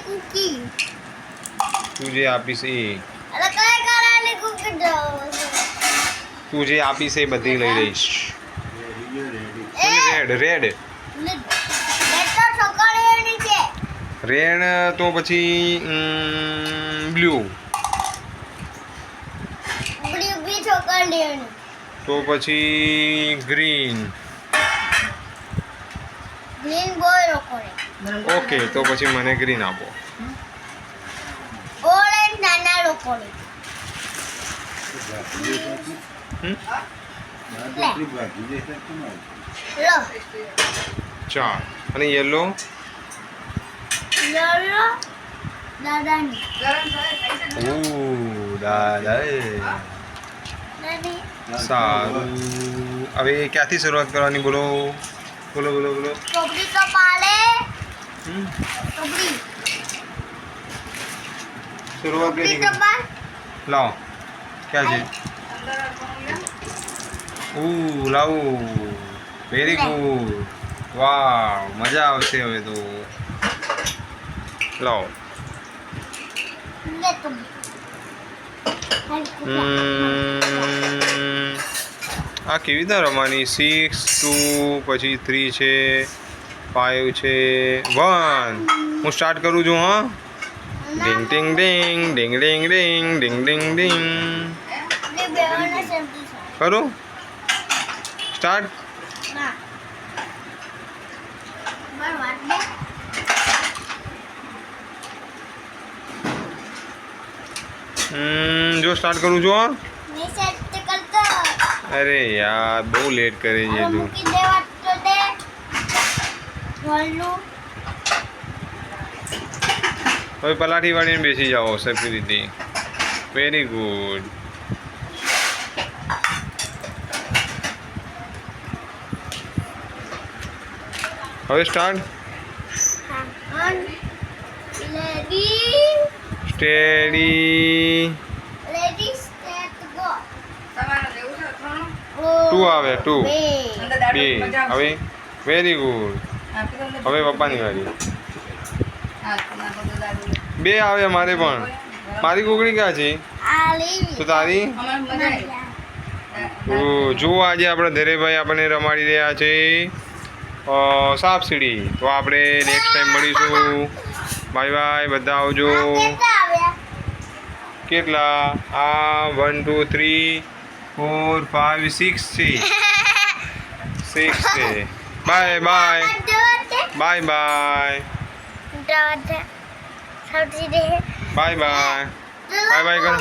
cookie તું જે આપીશ એ અરે કઈ કરાની કુકી દો તું જે આપીશ એ બધી લઈ લઈશ રેડ રેડ બેટા છોકરીઓની છે રેડ તો પછી બ્લુ બ્લુ બી છોકરીઓની તો પછી ગ્રીન ગ્રીન બોય લોકોને ઓકે તો પછી મને ગ્રીન આપો ઓરેન્જ નાના લોકોને લો ચાર અને યલો યલો દાદાની દાદા દાદી સારું હવે ક્યાંથી શરૂઆત કરવાની બોલો બોલો બોલો બોલો ચોપડી તો પાલે ચોપડી શરૂઆત ચોપડી કરી તો પાલ લાવો ક્યાં છે લાવું વેરી ગુડ વાવ મજા આવશે હવે તો લાવો લે તું આ કેવી રીતે રમવાની 6 2 પછી 3 છે 5 છે 1 હું સ્ટાર્ટ કરું છું હા ડિંગ ડિંગ ડિંગ ડિંગ ડિંગ ડિંગ ડિંગ ડિંગ ડિંગ ને બેવાના સમજી છે કરું સ્ટાર્ટ ના બાર વાત દે જો સ્ટાર્ટ કરું છું હા ને સેટ કરતો અરે યાર બહુ લેટ કરે છે તું મૂકી દે વાત તો દે બોલનું હવે પલાઠી વાળીને બેસી જાઓ સરખી રીતે વેરી ગુડ હવે start ready steady ready state go 2 આવે 2 2 હવે વેરી ગુડ હવે પપ્પાની વારી 2 આવે મારે પણ મારી કુકડી ક્યાં છે તો તારી જો આજે આપણે ધીરેભાઈ આપણને રમાડી રહ્યા છે સાપ સીડી તો આપણે નેક્સ્ટ ટાઈમ મળીશું બાય બાય બધા આવજો કેટલા આ 1 2 3 4 5 6 છે 6 છે bye bye bye bye bye bye bye bye કરો